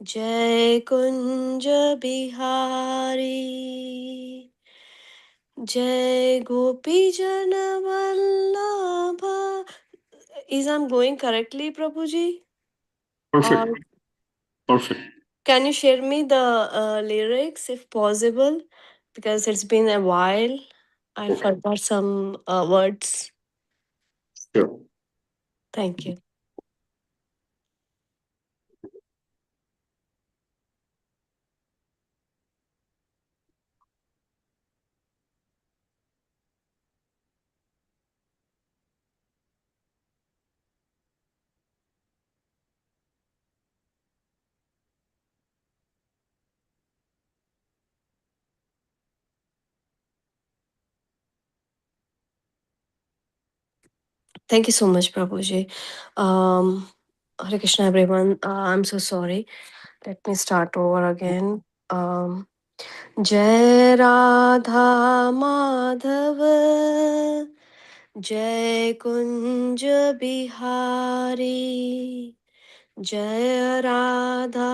जय कुंज बिहारी जय गोपी जन वल्लभा. Is I'm going correctly, Prabhuji? Perfect. Perfect. Can you share me the lyrics if possible? Because it's been a while. I forgot some words. Sure. Thank you. Thank you so much, Prabhuji. Hare Krishna, everyone. I'm so sorry. Let me start over again. जय राधा माधव जय कुंज बिहारी जय राधा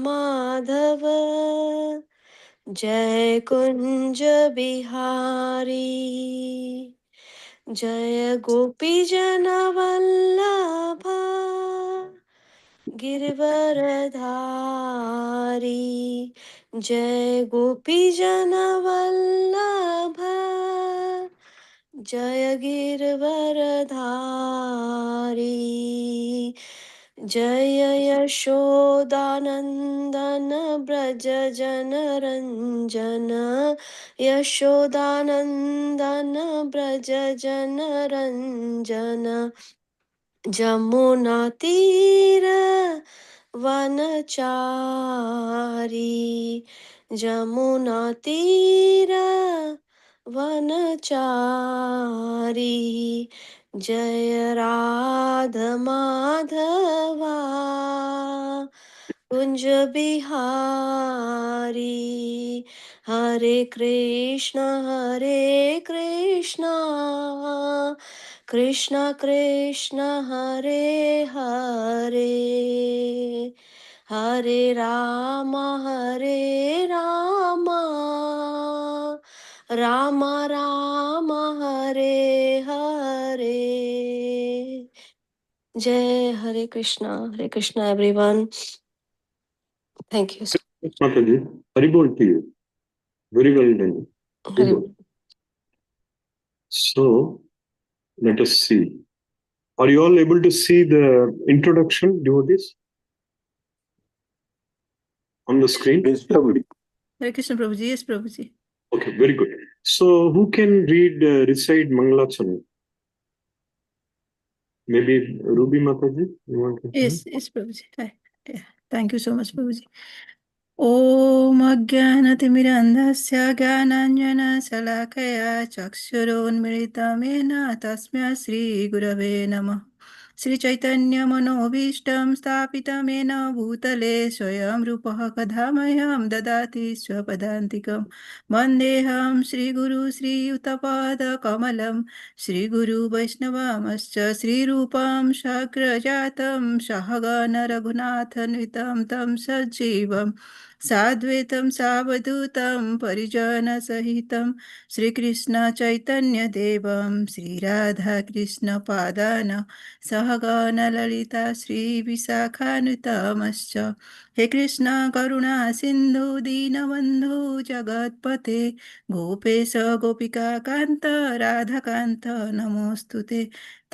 माधव जय कुंज बिहारी जय गोपी जन वल्लभा गिरवरधारी जय गोपी जन वल्लभ जय गिरवरधारी जय यशोदानंदन ब्रज जन रंजन यशोदानंदन ब्रज जन रंजन जमुना तीर वनचारी जमुना तीर वनचारी जय राध माधवा कुंज बिहारी हरे Krishna Krishna Krishna Hare Hare Hare Ram Ram Ram Hare Hare. Jai Hare Krishna everyone. Thank you. Mataji, Haribol to you. Very well done. Hare. So, let us see. Are you all able to see the introduction, devotees? On the screen? Yes, Prabhuji. Hare Krishna Prabhuji, yes Prabhuji. Okay, very good. So, who can recite Mangalachanam? Maybe Ruby Mataji, you want to? Yes, yes Prabhuji. Hi. Yeah. Thank you so much Prabhuji. ॐ अज्ञानतिमिरन्धस्य ज्ञानाञ्जनशलाकया चक्षुरोन्मिलितमेन तस्मै श्रीगुरवे नमः. श्रीचैतन्यमनोभीष्टं स्थापितमेन भूतले स्वयं रूपः कदा मह्यं ददाति स्वपदान्तिकं वन्देऽहं श्रीगुरु श्रीयुतपादकमलं श्रीगुरुवैष्णवमश्च श्रीरूपं शग्रजातं सहगणरघुनाथन्वितं तं सजीवम् साद्वैतं सावधूतं परिजनसहितं श्रीकृष्णचैतन्यदेवं श्रीराधाकृष्णपादान् सहगणललिता श्रीविशाखानुतमश्च हे कृष्ण करुणा सिन्धु दीनबन्धु जगत्पते गोपेश गोपिकान्त राधाकान्त नमोऽस्तु ते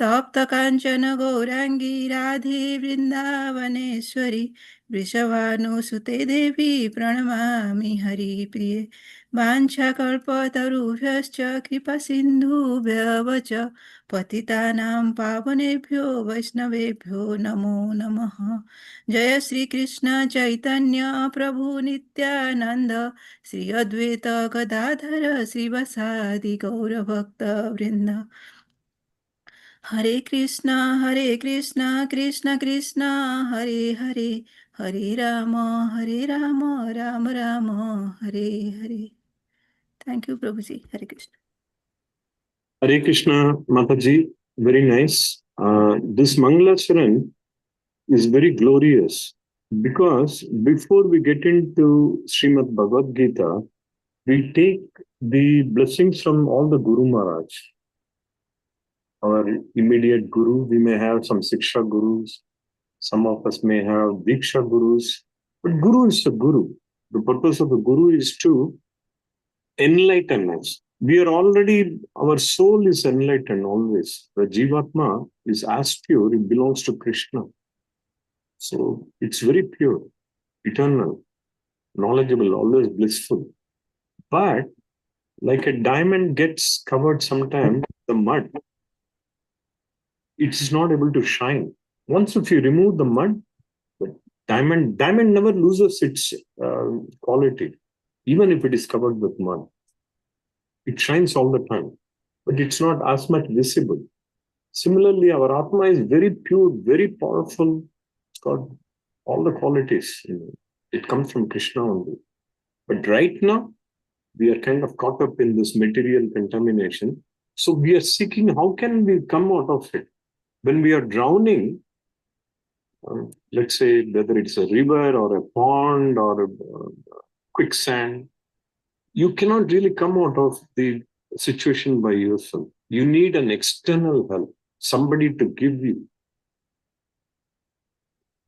तप्तकाञ्चन गौराङ्गी राधे वृन्दावनेश्वरी वृषभानुसुते देवी प्रणमामि हरिप्रिये वाञ्छाकल्पतरुभ्यश्च कृपासिन्धुभ्यः च पतितानां पावनेभ्यो वैष्णवेभ्यो नमो नमः. जय श्रीकृष्ण चैतन्य प्रभु नित्यानन्द श्री अद्वैत गदाधर श्रीवासादि गौरभक्तवृन्द. हरे Krishna Krishna Krishna Hare Hare Hare Ram Ram Ram Hare Hare. Thank you Prabhuji. Hare Krishna. Hare Krishna Mataji, very nice. This Mangalacharan is very glorious Because before we get into Srimad Bhagavad Gita, we take the blessings from all the Guru Maharaj, our immediate Guru. We may have some Siksha Gurus, some of us may have Diksha Gurus, but Guru is a Guru. The purpose of the Guru is to enlighten us. We are already, our soul is enlightened always. The Jivatma is as pure, it belongs to Krishna. So it's very pure, eternal, knowledgeable, always blissful. But like a diamond gets covered sometimes, the mud, it is not able to shine. Once if you remove the mud, the diamond never loses its quality, even if it is covered with mud. It shines all the time, but it's not as much visible. Similarly, our Atma is very pure, very powerful. It's got all the qualities. It comes from Krishna only. But right now, we are kind of caught up in this material contamination. So we are seeking how can we come out of it? When we are drowning, let's say whether it's a river or a pond or a quicksand, you cannot really come out of the situation by yourself. You need an external help, somebody to give you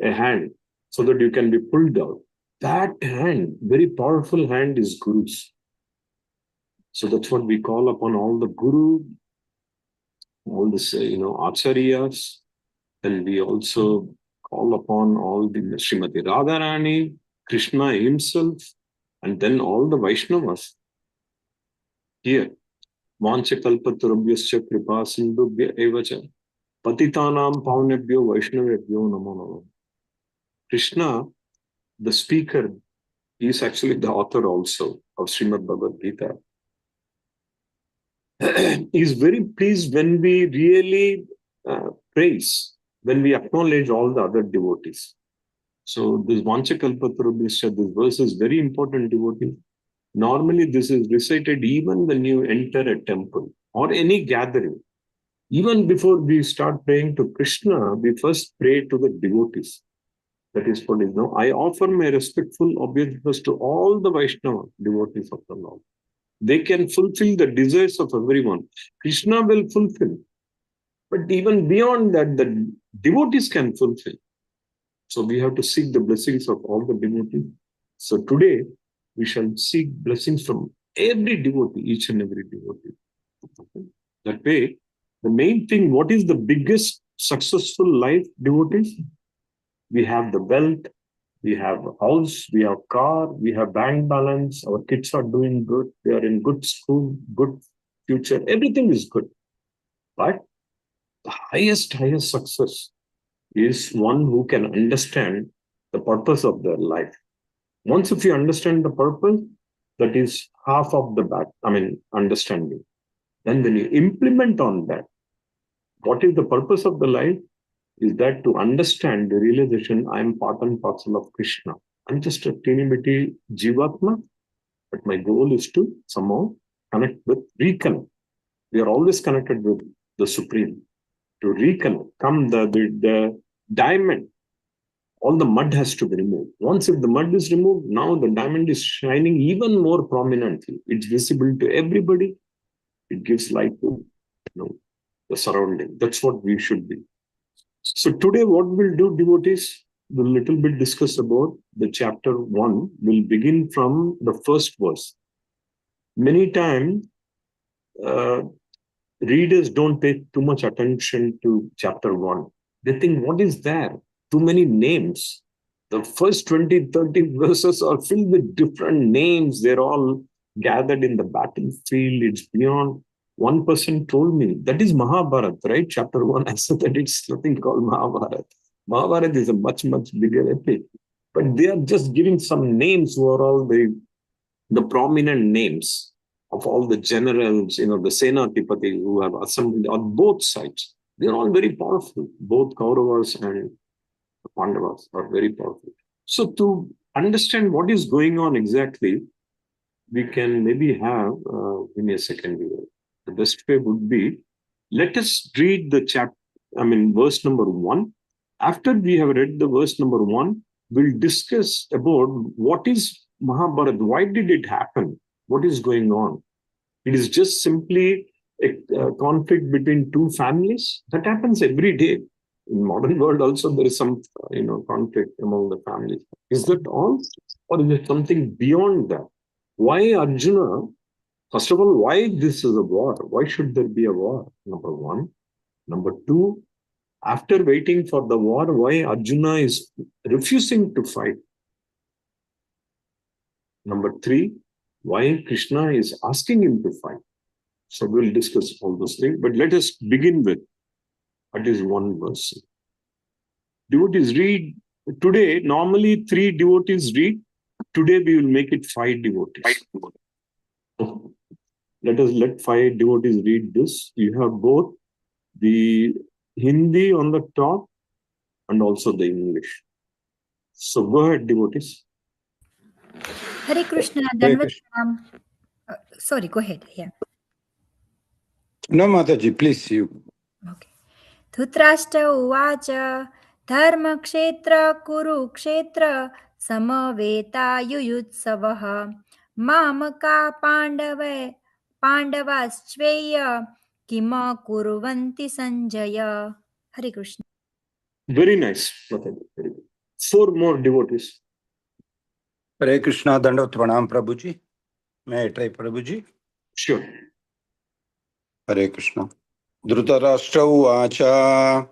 a hand so that you can be pulled out. That hand, very powerful hand, is Guru's. So that's what we call upon all the Guru, all this, Acharyas. Then we also call upon all the Srimati Radharani, Krishna himself, and then all the Vaishnavas. Here, Vanchakalpatarabhyascha kripa sindhubhya evacha patitanam paunebhyo vaishnavebhyo namo namo. Krishna, the speaker, is actually the author also of Srimad Bhagavad Gita. He is very pleased when we really praise, when we acknowledge all the other devotees. So this Vanchakalpatarabhyascha, this verse is very important, devotee. Normally, this is recited even when you enter a temple or any gathering. Even before we start praying to Krishna, we first pray to the devotees. That is what is now. I offer my respectful obeisances to all the Vaishnava devotees of the Lord. They can fulfill the desires of everyone. Krishna will fulfill. But even beyond that, the devotees can fulfill. So we have to seek the blessings of all the devotees. So today, we shall seek blessings from every devotee, each and every devotee. That way, the main thing, what is the biggest successful life, devotees? We have the wealth, we have a house, we have car, we have bank balance, our kids are doing good, they are in good school, good future, everything is good. But the highest success is one who can understand the purpose of their life. Once if you understand the purpose, that is half of the understanding. Then when you implement on that, what is the purpose of the life? Is that to understand the realization I am part and parcel of Krishna. I'm just a teeny bitty Jivatma, but my goal is to somehow reconnect. We are always connected with the Supreme. To reconnect, come the diamond, all the mud has to be removed. Once if the mud is removed, now the diamond is shining even more prominently. It's visible to everybody. It gives light to the surrounding. That's what we should be. So today what we'll do, devotees, we'll little bit discuss about the chapter 1. We'll begin from the first verse. Many times, readers don't pay too much attention to chapter 1. They think, what is there? Too many names. The first 20, 30 verses are filled with different names. They're all gathered in the battlefield. It's beyond. One person told me, that is Mahabharata, right? Chapter 1, I said that it's nothing called Mahabharata. Mahabharata is a much, much bigger epic. But they are just giving some names who are all the prominent names of all the generals, the Senatipati who have assembled on both sides. They're all very powerful. Both Kauravas and Pandavas are very powerful. So to understand what is going on exactly, we can maybe have, give me a second here. The best way would be, let us read the verse number 1. After we have read the verse number 1, we'll discuss about what is Mahabharata, why did it happen, what is going on. It is just simply a conflict between two families that happens every day. In modern world, also there is some conflict among the families. Is that all, or is it something beyond that? Why Arjuna? First of all, why this is a war? Why should there be a war? Number one. Number two, after waiting for the war, why Arjuna is refusing to fight? Number three, why Krishna is asking him to fight? So we'll discuss all those things. But let us begin with what is one verse. Devotees read today, normally 3 devotees read. Today we will make it 5 devotees. Let 5 devotees read this. You have both the Hindi on the top and also the English. So go ahead, devotees. Hare Krishna, Hare Danvat. Krishna. Sorry, go ahead. Yeah. No, Mataji, please, you. Okay. Dhritarashtra उवाच धर्मक्षेत्र कुरुक्षेत्र समवेतायुयुत्सवः मामका पाण्डवाश्चैय किम कुर्वन्ति सञ्जय. हरे Krishna. Very nice, Mataji. Very good. 4 more devotees. Hare Krishna, Dandavat Pranam, Prabhuji. May I try, Prabhuji? Sure. Hare Krishna. Dhritarashtra uvacha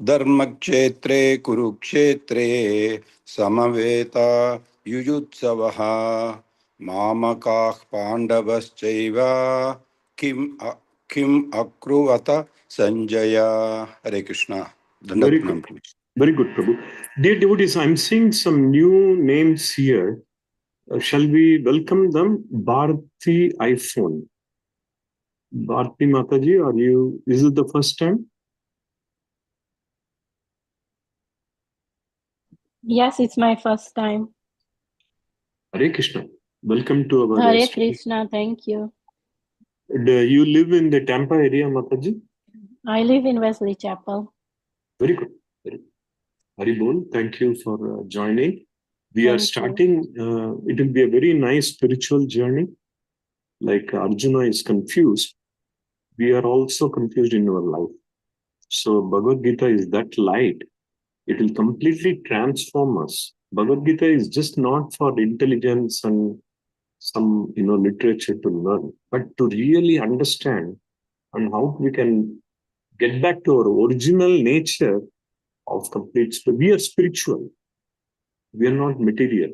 dharmakchetre kurukshetre samaveta yuyutsavaha mamakah pandavaschaiva kim akruvata sanjaya. Hare Krishna. Very Dandavat good. Pranam, Prabhuji. Very good, Prabhu. Dear devotees, I'm seeing some new names here. Shall we welcome them? Bharti iPhone. Bharti Mataji, is it the first time? Yes, it's my first time. Hare Krishna. Welcome to our Hare Krishna, thank you. Do you live in the Tampa area, Mataji? I live in Wesley Chapel. Very good. Very good. Haribol, thank you for joining. We are Thank you. starting, it will be a very nice spiritual journey. Like Arjuna is confused, we are also confused in our life. So Bhagavad Gita is that light. It will completely transform us. Bhagavad Gita is just not for intelligence and some literature to learn, but to really understand and how we can get back to our original nature of complete spirit. We are spiritual. We are not material.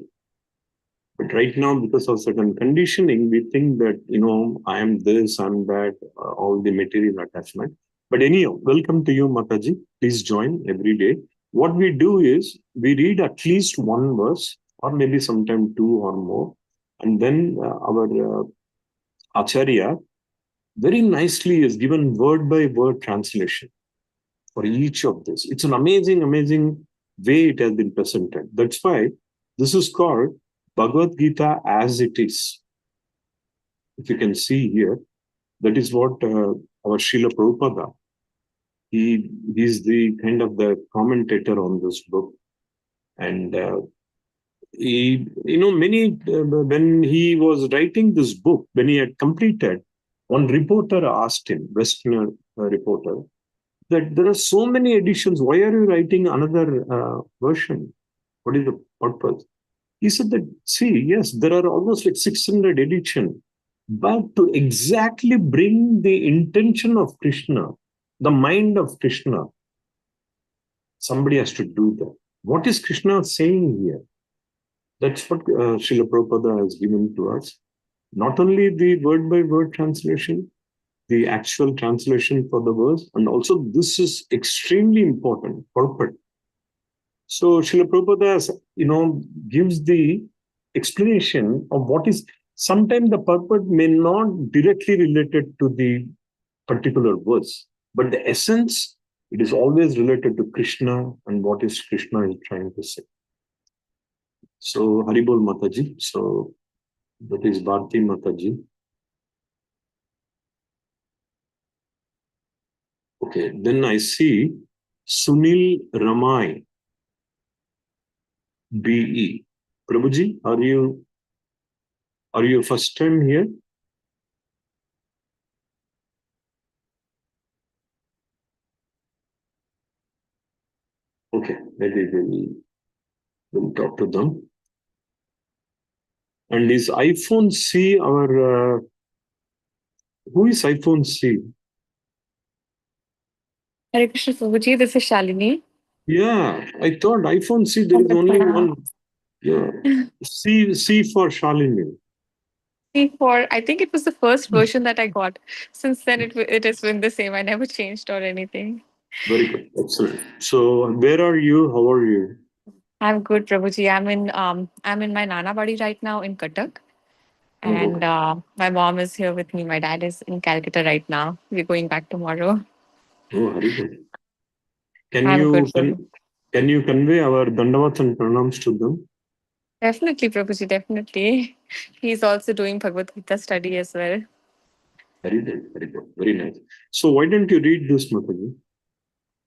But right now, because of certain conditioning, we think that, I am this, I'm that, all the material attachment. But anyhow, welcome to you, Mataji. Please join every day. What we do is we read at least one verse, or maybe sometime 2 or more. And then our Acharya very nicely is given word by word translation for each of this. It's an amazing, amazing way it has been presented. That's why this is called Bhagavad Gita as it is. If you can see here, that is what our Srila Prabhupada, he's the kind of the commentator on this book. And when he was writing this book, when he had completed, one reporter asked him, Westerner reporter, that there are so many editions. Why are you writing another version? What is the purpose? He said that, see, yes, there are almost like 600 editions, but to exactly bring the intention of Krishna, the mind of Krishna, somebody has to do that. What is Krishna saying here? That's what Srila Prabhupada has given to us. Not only the word by word translation, the actual translation for the verse, and also this is extremely important, purport. So Srila Prabhupada, gives the explanation of what is, sometimes the purport may not directly related to the particular verse, but the essence, it is always related to Krishna and what is Krishna is trying to say. So Haribol Mataji, so that is Bharti Mataji. Okay, then I see Sunil Ramai. BE. Prabhuji, are you first time here? Okay, maybe we'll talk to them. And is iPhone C our who is iPhone C? Hare Krishna Prabhuji, this is Shalini. Yeah, I thought iPhone C there is only one. Yeah, C for Shalini. C4, I think it was the first version that I got. Since then, it has been the same. I never changed or anything. Very good, excellent. So where are you? How are you? I'm good, Prabhuji. I'm in my Nana Badi right now in Cuttack. Oh, And my mom is here with me. My dad is in Calcutta right now. We're going back tomorrow. oh, very good. Can I'm good, you Prabhu. can you convey our dandavats and pranams to them? Definitely, Prabhuji, definitely. He's also doing Bhagavad Gita study as well. Very good, very good, very nice. So why don't you read this, Mataji?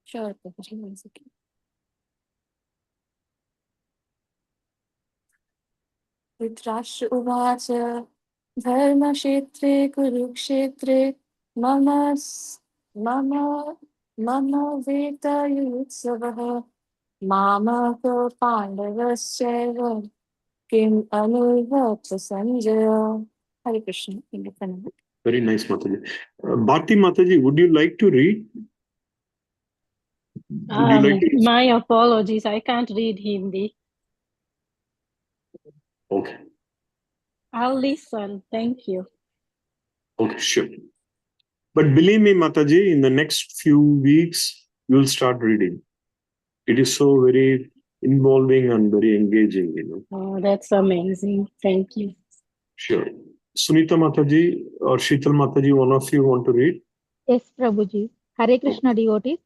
Sure, Prabhuji. One second. Dhritarashtra उवाच धर्मक्षेत्रे कुरुक्षेत्रे मम मम मम वेदयुत्सवः मामको पाण्डवश्चैव किम् अनुभवत् Sanjay. Hare Krishna. Independent. Very nice, Mataji. Bharti Mataji, would you like to read? Would you like to? My apologies. I can't read Hindi. Okay. I'll listen. Thank you. Okay, sure. But believe me, Mataji, in the next few weeks, you'll start reading. It is so very involving and very engaging, Oh, that's amazing. Thank you. Sure. Sunita Mataji or Sheetal Mataji, one of you want to read? Yes, Prabhuji. Hare Krishna devotees.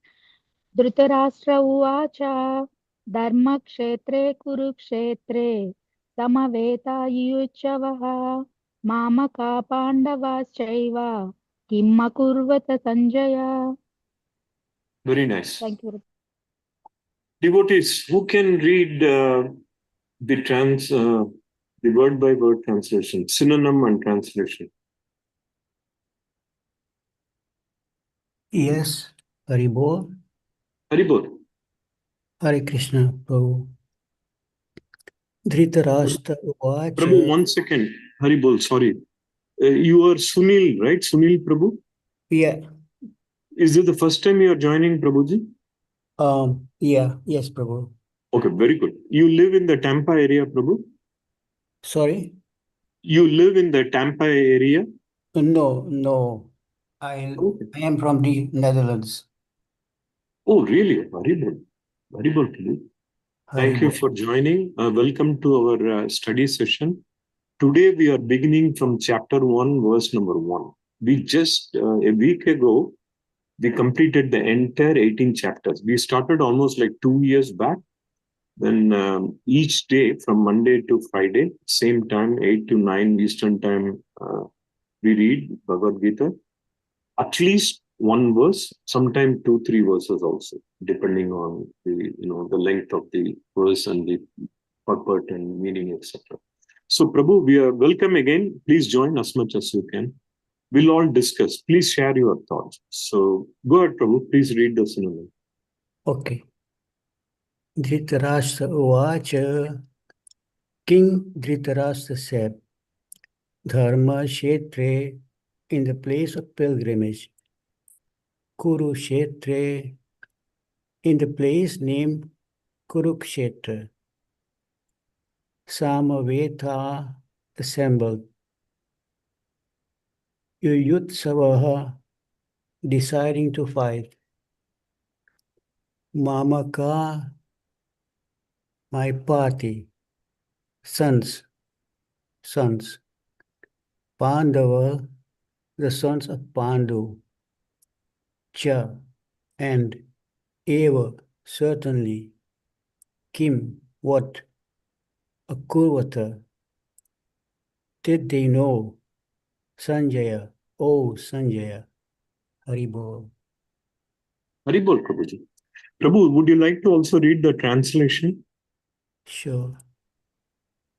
Dhritarashtra uvacha dharmakshetre kurukshetre samaveta mamaka pandavaschaiva kimma kurvata sanjaya. Very nice. Thank you. Devotees, who can read the word by word translation, synonym and translation? Yes, Haribol. Haribol. Hare Krishna, Prabhu. Dhritarashtra Prabhu, Uvacha. 1 second. Haribol, sorry. You are Sunil, right? Sunil Prabhu? Yeah. Is it the first time you are joining Prabhuji? Yeah, yes, Prabhu. Okay, very good. You live in the Tampa area, Prabhu? Sorry? You live in the Tampa area? No. I am from the Netherlands. Oh, really? Haribol. Haribol, Prabhu. Thank you Haribol. for joining. Welcome to our study session. Today we are beginning from chapter 1, verse number 1. We just, a week ago, we completed the entire 18 chapters. We started almost like 2 years back. Then each day from Monday to Friday, same time, 8 to 9 Eastern time, we read Bhagavad Gita. At least one verse, sometimes 2, 3 verses also, depending on the length of the verse and the purport and meaning, etc. So, Prabhu, we are welcome again. Please join as much as you can. We'll all discuss. Please share your thoughts. So, go ahead, Prabhu. Please read the synonym. Okay. Dhritarashtra Uvacha. King Dhritarashtra said, Dharma Kshetre, in the place of pilgrimage, Kurukshetre, in the place named Kurukshetra, Samaveta, assembled, Yuyutsavaha, deciding to fight, Mamaka, my party, sons, Pandava, the sons of Pandu, Cha, and Eva, certainly, Kim, what, Akurvata, did they know, Sanjaya, oh Sanjaya, Haribol. Haribol, Prabhuji. Prabhu, would you like to also read the translation? Sure.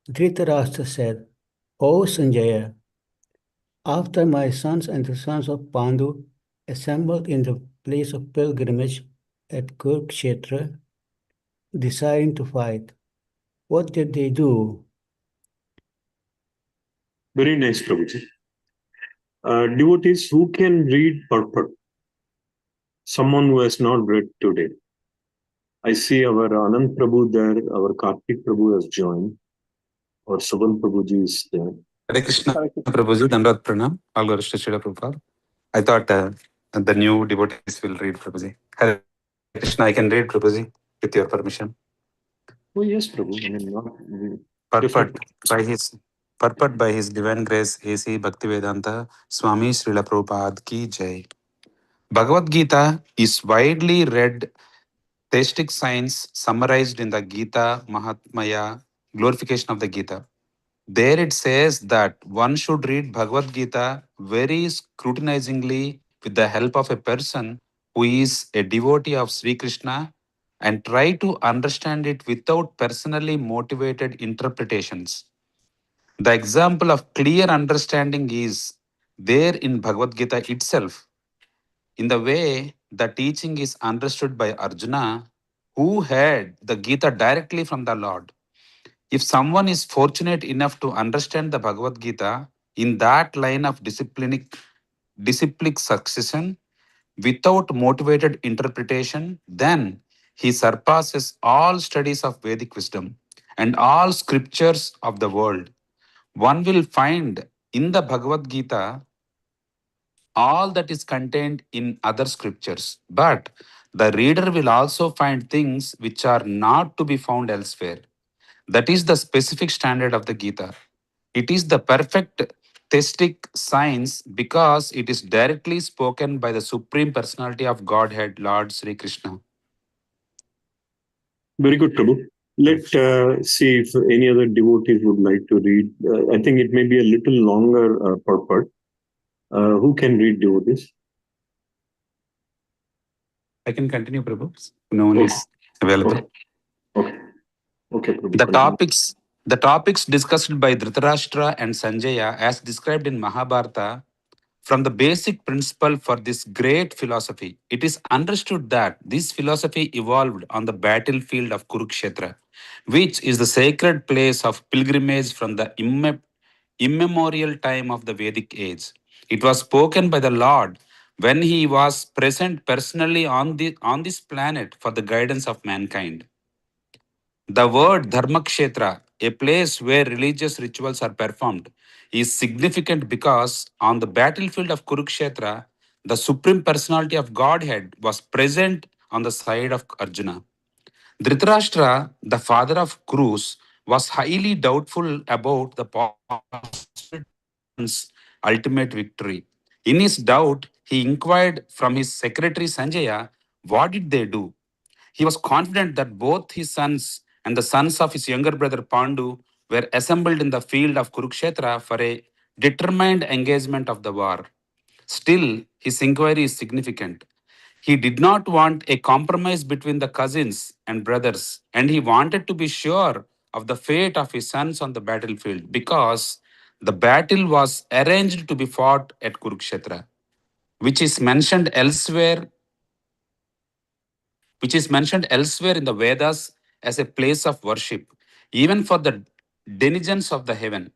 Dhritarashtra said, O Sanjaya, after my sons and the sons of Pandu assembled in the place of pilgrimage at Kurukshetra, deciding to fight, what did they do? Very nice, Prabhuji. Devotees who can read purport, someone who has not read today. I see our Anand Prabhu there, our Kartik Prabhu has joined, or Suban Prabhuji is there. Hare Krishna, Prabhuji, Dandavat Pranam, all glories to Srila Prabhupada. I thought the new devotees will read Prabhuji. Hare Krishna, I can read Prabhuji with your permission. Oh, yes, Prabhu. I mean, not. Purport by his divine grace, A.C. Bhaktivedanta Swami Srila Prabhupada ki jai. Bhagavad Gita is widely read theistic science summarized in the Gita Mahatmya, glorification of the Gita. There it says that one should read Bhagavad Gita very scrutinizingly with the help of a person who is a devotee of Sri Krishna and try to understand it without personally motivated interpretations. The example of clear understanding is there in Bhagavad Gita itself, in the way the teaching is understood by Arjuna, who had the Gita directly from the Lord. If someone is fortunate enough to understand the Bhagavad Gita in that line of disciplic succession without motivated interpretation, then he surpasses all studies of Vedic wisdom and all scriptures of the world. One will find in the Bhagavad Gita all that is contained in other scriptures, but the reader will also find things which are not to be found elsewhere. That is the specific standard of the Gita. It is the perfect theistic science because it is directly spoken by the Supreme Personality of Godhead, Lord Sri Krishna. Very good, Prabhu. Let's see if any other devotees would like to read. I think it may be a little longer purport. Who can read devotees? I can continue, Prabhu. No one is available. Okay. Okay, Prabhu. The topics discussed by Dhritarashtra and Sanjaya, as described in Mahabharata, from the basic principle for this great philosophy, it is understood that this philosophy evolved on the battlefield of Kurukshetra, which is the sacred place of pilgrimage from the immemorial time of the Vedic age. It was spoken by the Lord when he was present personally on this planet for the guidance of mankind. The word Dharmakshetra, a place where religious rituals are performed, is significant because on the battlefield of Kurukshetra, the Supreme Personality of Godhead was present on the side of Arjuna. Dhritarashtra, the father of Kurus, was highly doubtful about the possibility of his ultimate victory. In his doubt, he inquired from his secretary Sanjaya, what did they do? He was confident that both his sons and the sons of his younger brother Pandu were assembled in the field of Kurukshetra for a determined engagement of the war. Still, his inquiry is significant. He did not want a compromise between the cousins and brothers, and he wanted to be sure of the fate of his sons on the battlefield because the battle was arranged to be fought at Kurukshetra, which is mentioned elsewhere which is mentioned elsewhere in the Vedas as a place of worship, even for the denizens of the heaven.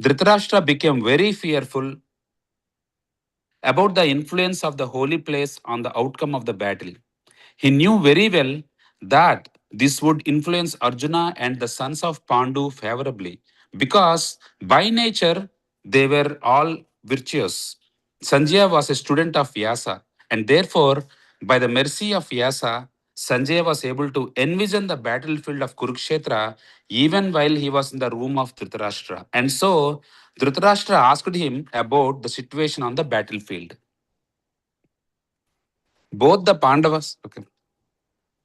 Dhritarashtra became very fearful about the influence of the holy place on the outcome of the battle. He knew very well that this would influence Arjuna and the sons of Pandu favorably because by nature they were all virtuous. Sanjaya was a student of Vyasa, and therefore, by the mercy of Vyasa, Sanjaya was able to envision the battlefield of Kurukshetra even while he was in the room of Dhritarashtra. And so, Dhritarashtra asked him about the situation on the battlefield. Both the Pandavas, okay.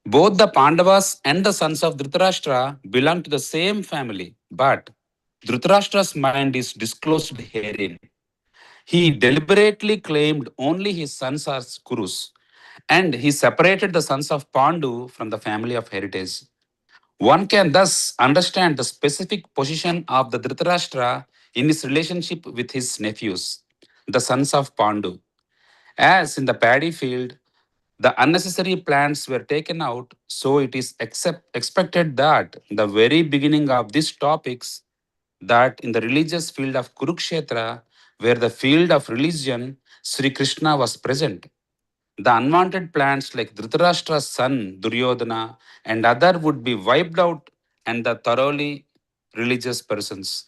Both the Pandavas and the sons of Dhritarashtra belong to the same family, but Dhritarashtra's mind is disclosed herein. He deliberately claimed only his sons as Kurus, and he separated the sons of Pandu from the family of heritage. One can thus understand the specific position of the Dhritarashtra in his relationship with his nephews, the sons of Pandu. As in the paddy field, the unnecessary plants were taken out, so it is expected that the very beginning of these topics, that in the religious field of Kurukshetra, where the field of religion, Sri Krishna was present. The unwanted plants like Dhritarashtra's son Duryodhana and other would be wiped out, and the thoroughly religious persons,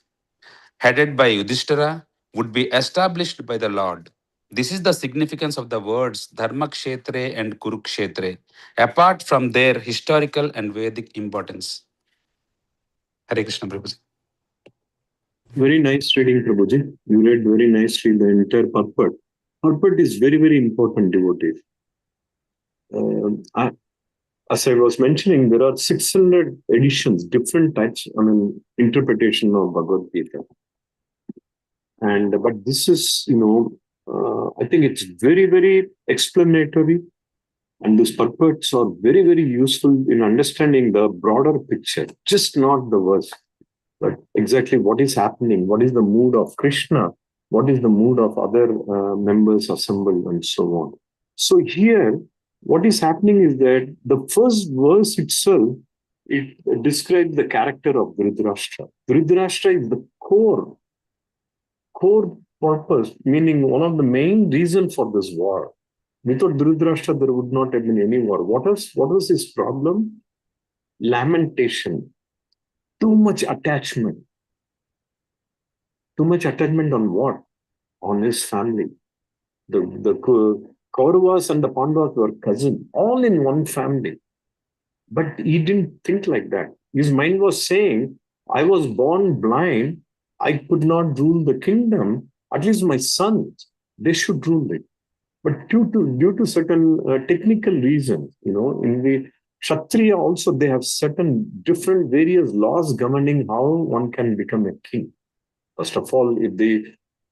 headed by Yudhishthira, would be established by the Lord. This is the significance of the words Dharmakshetre and Kurukshetre, apart from their historical and Vedic importance. Hare Krishna Prabhuji. Very nice reading, Prabhuji. You read very nicely the entire purport. Purport is very, very important, devotees. As I was mentioning, there are 600 editions, different types, interpretation of Bhagavad Gita. But this is, I think it's very, very explanatory. And these purports are very, very useful in understanding the broader picture, just not the verse, but exactly what is happening, what is the mood of Krishna, what is the mood of other members assembled, and so on. So here, what is happening is that the first verse itself, it describes the character of Dhritarashtra. Dhritarashtra is the core purpose, meaning one of the main reasons for this war. Without Dhritarashtra, there would not have been any war. What was his problem? Lamentation. Too much attachment. Too much attachment on what? On his family. The Kauravas and the Pandavas were cousins, all in one family. But he didn't think like that. His mind was saying, I was born blind. I could not rule the kingdom. At least my sons, they should rule it. But due to certain technical reasons, in the Kshatriya also, they have certain different various laws governing how one can become a king. First of all, if the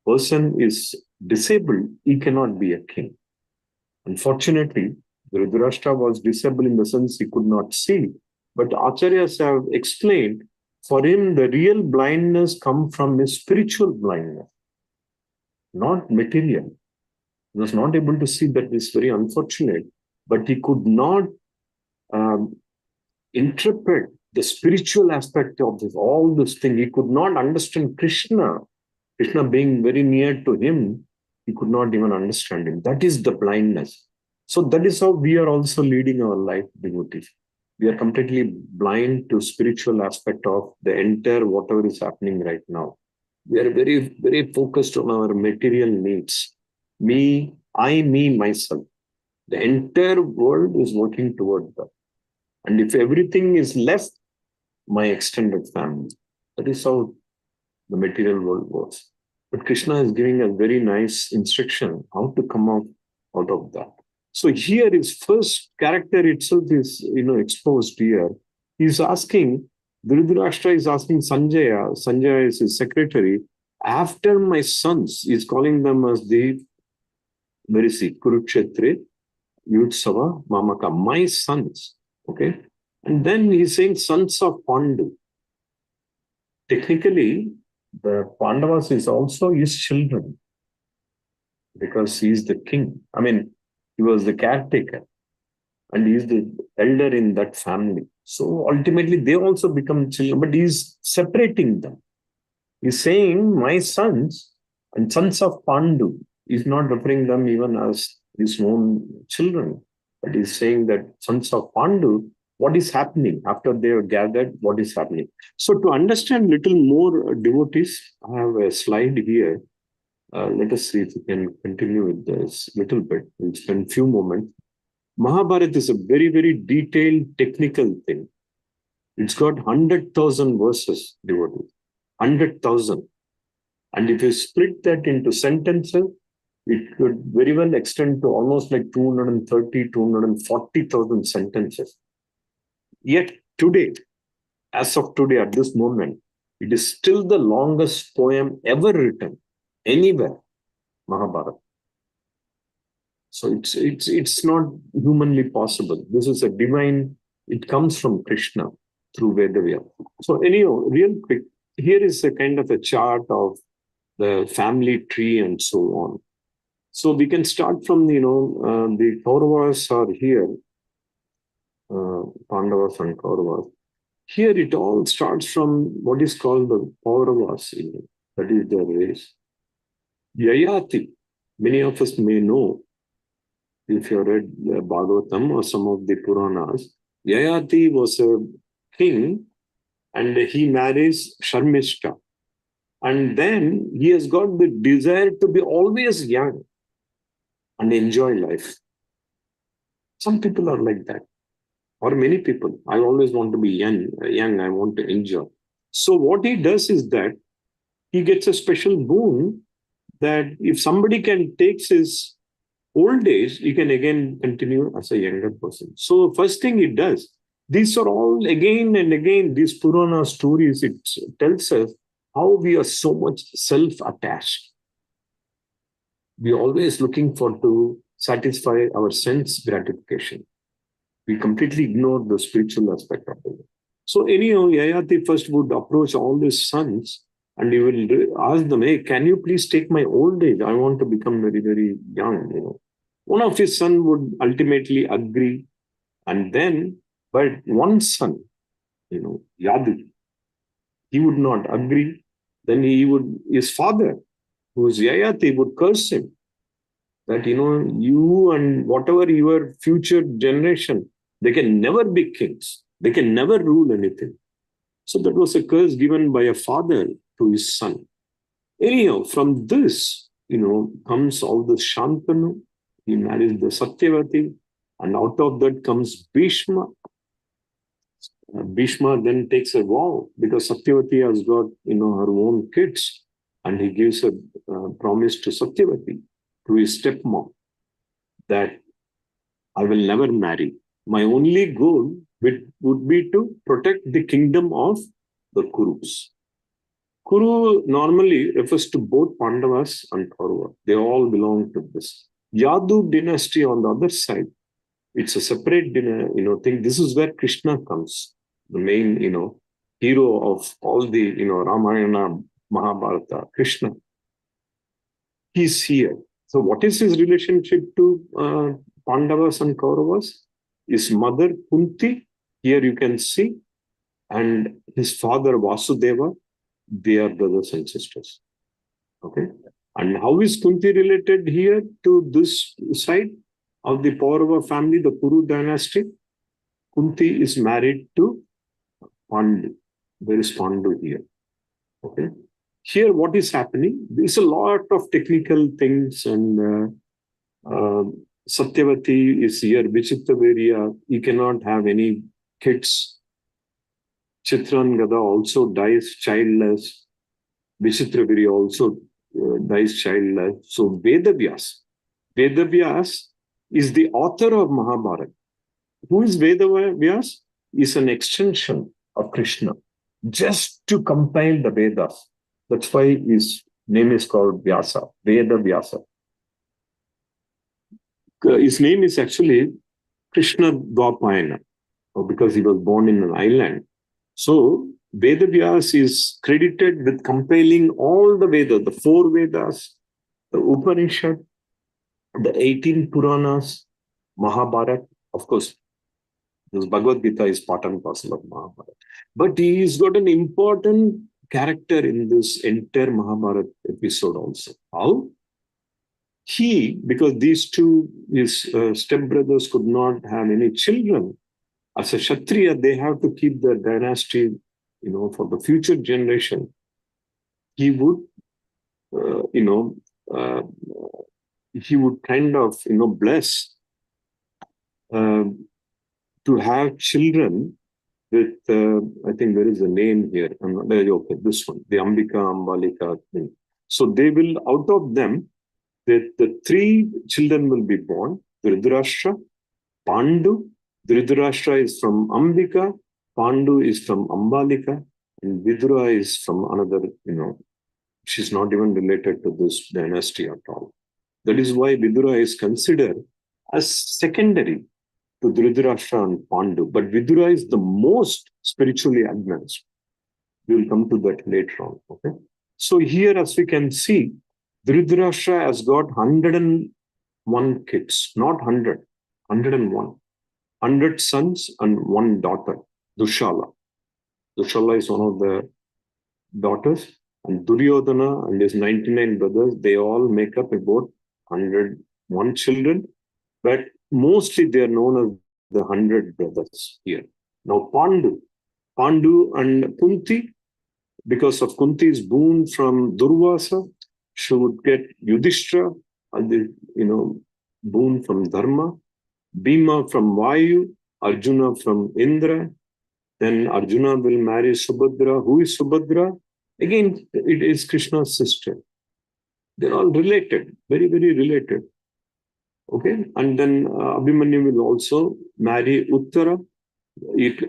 person is disabled, he cannot be a king. Unfortunately, Dhritarashtra was disabled in the sense he could not see. But Acharyas have explained, for him, the real blindness comes from his spiritual blindness, not material. He was not able to see. That is very unfortunate. But he could not interpret the spiritual aspect of all this thing. He could not understand Krishna. Krishna being very near to him, he could not even understand him. That is the blindness. So that is how we are also leading our life, devotees. We are completely blind to spiritual aspect of the entire whatever is happening right now. We are very, very focused on our material needs. Me, myself. The entire world is working toward that. And if everything is left, my extended family. That is how the material world works. But Krishna is giving a very nice instruction how to come out of that. So here his first character itself is exposed here. He's asking, Dhritarashtra is asking Sanjaya is his secretary, after my sons, he's calling them as the Kurukshetre, Yutsava, Mamaka, my sons. Okay. And then he's saying sons of Pandu. Technically, the Pandavas is also his children because he is the king. He was the caretaker and he is the elder in that family. So ultimately, they also become children, but he's separating them. He's saying, my sons and sons of Pandu. He's not referring them even as his own children, but he's saying that sons of Pandu, what is happening after they are gathered, what is happening. So to understand little more, devotees, I have a slide here. Let us see if we can continue with this little bit. We'll spend a few moments. Mahabharata is a very, very detailed technical thing. It's got 100,000 verses, devotees. 100,000. And if you split that into sentences, it could very well extend to almost like 230, 240,000 sentences. Yet today, as of today, at this moment, it is still the longest poem ever written anywhere, Mahabharata. So it's not humanly possible. This is a divine, it comes from Krishna. through Vedavyas. So anyhow, real quick, here is a kind of a chart of the family tree and so on. So we can start from, the Kauravas are here, Pandavas and Kauravas. Here it all starts from what is called the Kauravas, that is their race. Yayati, many of us may know, if you read Bhagavatam or some of the Puranas, Yayati was a king and he marries Sharmishta. And then he has got the desire to be always young and enjoy life. Some people are like that, or many people. I always want to be young, I want to enjoy. So what he does is that he gets a special boon that if somebody can take his old age, he can again continue as a younger person. So first thing he does, these are all again and again, these Purana stories, it tells us how we are so much self-attached. We are always looking for to satisfy our sense gratification. We completely ignore the spiritual aspect of it. So anyhow, Yayati first would approach all his sons and he will ask them, hey, can you please take my old age? I want to become very, very young. One of his sons would ultimately agree. And then, but one son, Yadu, he would not agree. Then his father, who is Yayati, would curse him that, you and whatever your future generation, they can never be kings. They can never rule anything. So that was a curse given by a father to his son. Anyhow, from this, comes all the Shantanu. He marries the Satyavati. And out of that comes Bhishma. Bhishma then takes a vow because Satyavati has got, her own kids. And he gives a promise to Satyavati, to his stepmom, that I will never marry. My only goal would be to protect the kingdom of the Kurus. Kuru normally refers to both Pandavas and Kauravas. They all belong to this. Yadu dynasty on the other side, it's a separate thing. This is where Krishna comes, the main, hero of all the, Ramayana, Mahabharata, Krishna. He's here. So what is his relationship to Pandavas and Kauravas? His mother Kunti, here you can see, and his father Vasudeva, they are brothers and sisters. Okay. And how is Kunti related here to this side of the Paurava family, the Kuru dynasty? Kunti is married to Pandu. There is Pandu here. Okay. Here, what is happening? There's a lot of technical things, and Satyavati is here. Vichitravirya, he cannot have any kids. Chitrangada also dies childless. Vichitravirya also dies childless. So Vedavyas is the author of Mahabharata. Who is Vedavyas? Is an extension of Krishna, just to compile the Vedas. That's why his name is called Vyasa, Veda Vyasa. His name is actually Krishna Dwapayana, because he was born in an island. So Veda Vyasa is credited with compiling all the Vedas, the 4 Vedas, the Upanishad, the 18 Puranas, Mahabharata. Of course, this Bhagavad Gita is part and parcel of Mahabharata. But he's got an important character in this entire Mahabharata episode also. How? Because these two, his stepbrothers could not have any children. As a Kshatriya, they have to keep the dynasty, for the future generation. He would, he would kind of, bless to have children with, I think there is a name here. Okay, this one, the Ambika, Ambalika thing. So they will, out of them, the 3 children will be born. Dhritarashtra, Pandu. Dhritarashtra is from Ambika, Pandu is from Ambalika, and Vidura is from another, she's not even related to this dynasty at all. That is why Vidura is considered as secondary to Dhritarashtra and Pandu. But Vidura is the most spiritually advanced. We will come to that later on. Okay. So here, as we can see, Dhritarashtra has got 101 kids, not 100, 101. 100 sons and 1 daughter, Dushala. Dushala is one of the daughters, and Duryodhana and his 99 brothers, they all make up about 101 children, but mostly they are known as the 100 brothers here. Now Pandu and Kunti, because of Kunti's boon from Durvasa, she would get Yudhishthira, and the boon from Dharma, Bhima from Vayu, Arjuna from Indra. Then Arjuna will marry Subhadra. Who is Subhadra? Again, it is Krishna's sister. They're all related, very, very related. Okay, and then Abhimanyu will also marry Uttara.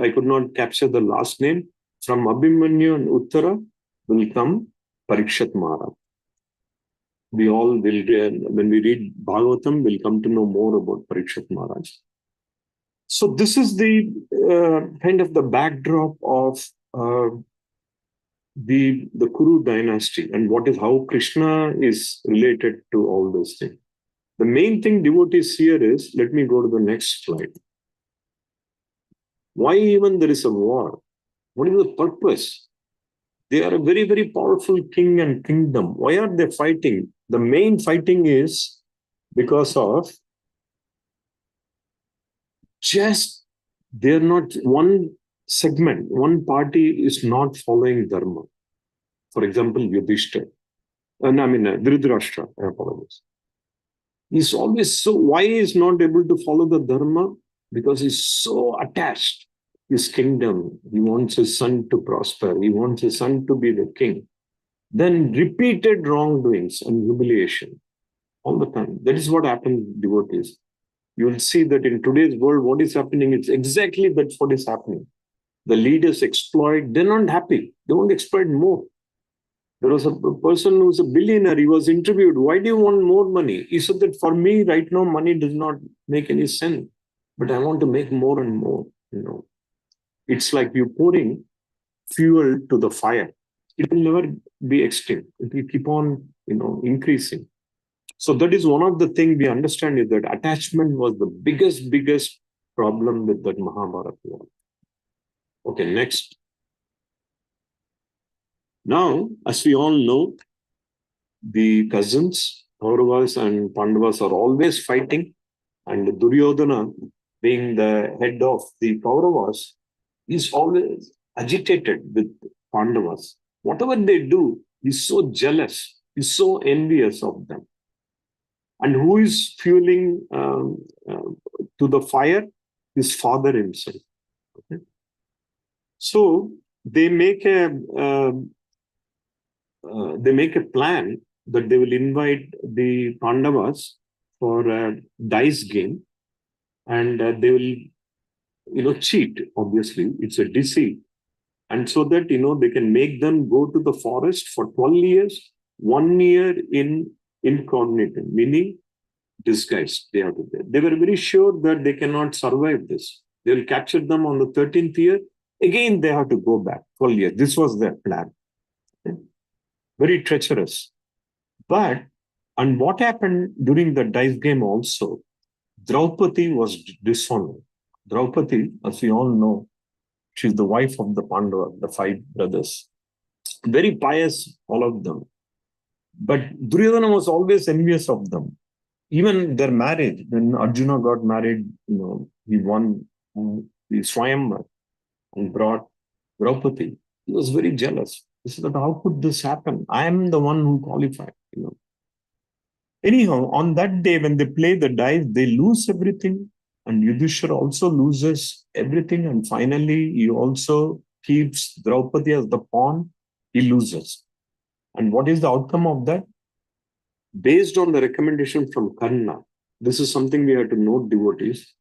I could not capture the last name. From Abhimanyu and Uttara will come Parikshat Maharaj. We all will, when we read Bhagavatam, we'll come to know more about Parikshat Maharaj. So this is the kind of the backdrop of the Kuru dynasty and how Krishna is related to all those things. The main thing devotees here is, let me go to the next slide. Why even there is a war? What is the purpose? They are a very, very powerful king and kingdom. Why are they fighting? The main fighting is because of just they're not one segment, one party is not following Dharma. For example, Yudhishthira. Dhritarashtra, I apologize. He's always why is not able to follow the Dharma? Because he's so attached to his kingdom. He wants his son to prosper. He wants his son to be the king. Then repeated wrongdoings and humiliation all the time. That is what happens, devotees. You will see that in today's world, what is happening, it's exactly that's what is happening. The leaders exploit, they're not happy. They want to exploit more. There was a person who's a billionaire, he was interviewed. Why do you want more money? He said that for me, right now, money does not make any sense. But I want to make more and more. It's like you pouring fuel to the fire. It will never be extinct. It will keep on, increasing. So that is one of the things we understand is that attachment was the biggest problem with that Mahabharata war. Okay, next. Now, as we all know, the cousins, Kauravas and Pandavas are always fighting, and Duryodhana, being the head of the Kauravas, is always agitated with Pandavas. Whatever they do, he's so jealous, he's so envious of them. And who is fueling to the fire? His father himself. Okay? So they make a plan that they will invite the Pandavas for a dice game, and they will, cheat. Obviously, it's a deceit, and so that they can make them go to the forest for 12 years, 1 year in incognito, meaning disguised. They were very sure that they cannot survive this. They will capture them on the 13th year. Again, they have to go back 12 years. This was their plan. Okay? Very treacherous. And what happened during the dice game also, Draupadi was dishonored. Draupadi, as we all know, she's the wife of the Pandava, the 5 brothers. Very pious, all of them. But Duryodhana was always envious of them. Even their marriage, when Arjuna got married, he won the Swayamvar and brought Draupadi. He was very jealous. He said, how could this happen? I am the one who qualified. Anyhow, on that day, when they play the dice, they lose everything. And Yudhishthira also loses everything. And finally, he also keeps Draupadi as the pawn. He loses. And what is the outcome of that? Based on the recommendation from Karna, this is something we have to note, devotees.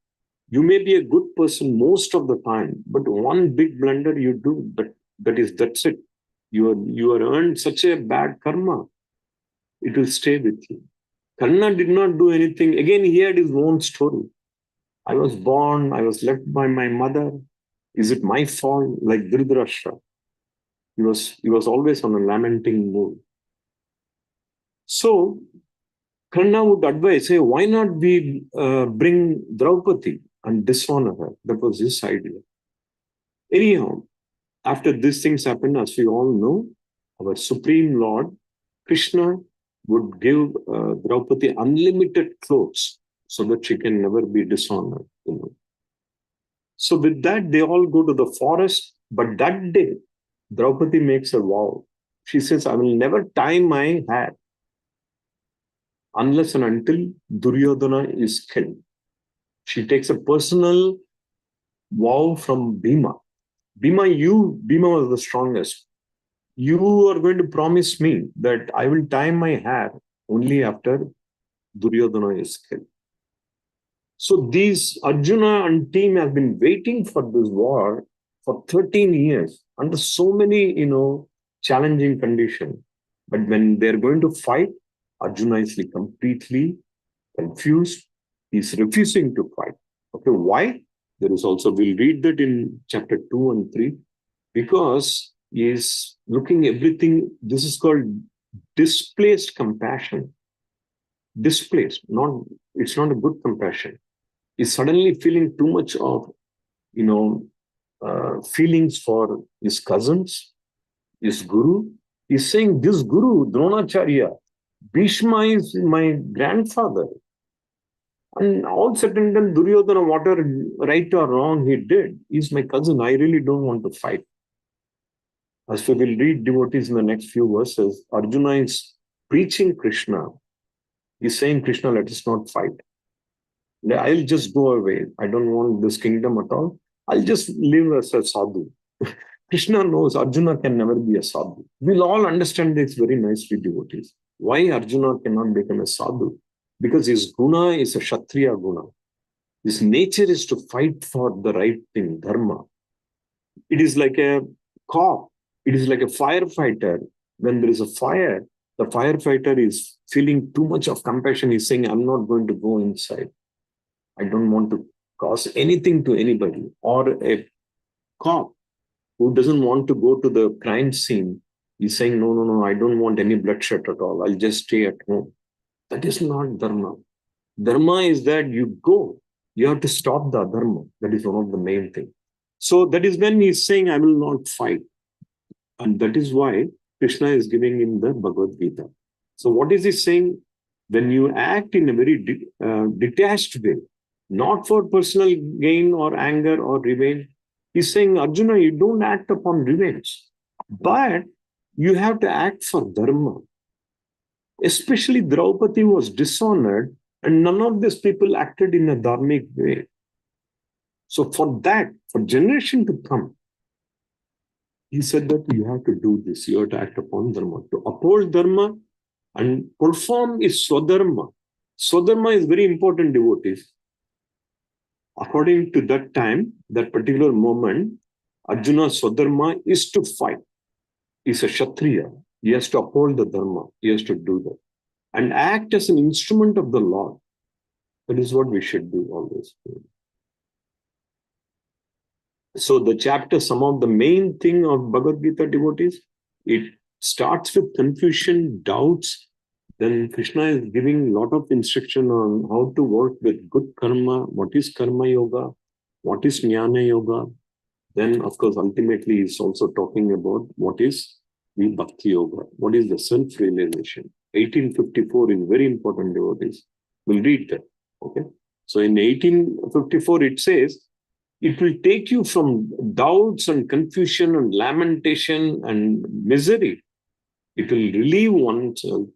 You may be a good person most of the time, but one big blunder you do, that's it. You are earned such a bad karma. It will stay with you. Karna did not do anything. Again, he had his own story. I was born, I was left by my mother. Is it my fault? Like Dhritarashtra. He was always on a lamenting mood. So Karna would advise, hey, why not we bring Draupadi and dishonor her? That was his idea. Anyhow, after these things happen, as we all know, our Supreme Lord, Krishna, would give Draupadi unlimited clothes so that she can never be dishonored. So with that, they all go to the forest. But that day, Draupadi makes a vow. She says, I will never tie my hair unless and until Duryodhana is killed. She takes a personal vow from Bhima. Bhima was the strongest. You are going to promise me that I will tie my hair only after Duryodhana is killed. So these Arjuna and team have been waiting for this war for 13 years under so many, challenging conditions. But when they're going to fight, Arjuna is completely confused. He's refusing to fight. Okay, why? There is also, we'll read that in chapter 2 and 3, because he is looking everything. This is called displaced compassion. Displaced, it's not a good compassion. He's suddenly feeling too much of, feelings for his cousins, his guru. He's saying, this guru, Dronacharya, Bhishma is my grandfather. And all said and done, Duryodhana, whatever right or wrong he did, he's my cousin. I really don't want to fight. As we will read devotees in the next few verses, Arjuna is preaching Krishna. He's saying, Krishna, let us not fight. I'll just go away. I don't want this kingdom at all. I'll just live as a sadhu. Krishna knows Arjuna can never be a sadhu. We'll all understand this very nicely, devotees. Why Arjuna cannot become a sadhu? Because his guna is a Kshatriya guna. His nature is to fight for the right thing, dharma. It is like a cop. It is like a firefighter. When there is a fire, the firefighter is feeling too much of compassion. He's saying, I'm not going to go inside. I don't want to cause anything to anybody. Or a cop who doesn't want to go to the crime scene. He's saying, no, I don't want any bloodshed at all. I'll just stay at home. That is not dharma. Dharma is that you go. You have to stop the dharma. That is one of the main things. So that is when he's saying, I will not fight. And that is why Krishna is giving him the Bhagavad Gita. So what is he saying? When you act in a very detached way, not for personal gain or anger or revenge, he's saying, Arjuna, you don't act upon revenge, but you have to act for dharma. Especially Draupadi was dishonored, and none of these people acted in a dharmic way. So for that, for generation to come, he said that you have to do this. You have to act upon dharma. To uphold dharma and perform is swadharma. Swadharma is very important, devotees. According to that time, that particular moment, Arjuna's swadharma is to fight. He's a Kshatriya. He has to uphold the dharma. He has to do that. And act as an instrument of the Lord. That is what we should do always. So the chapter, some of the main thing of Bhagavad Gita, devotees, it starts with confusion, doubts. Then Krishna is giving a lot of instruction on how to work with good karma, what is karma yoga, what is jnana yoga. Then, of course, ultimately, he's also talking about what is the bhakti yoga, what is the self-realization. 1854 is very important, devotees. We'll read that. Okay. So in 1854, it says, it will take you from doubts and confusion and lamentation and misery. It will relieve oneself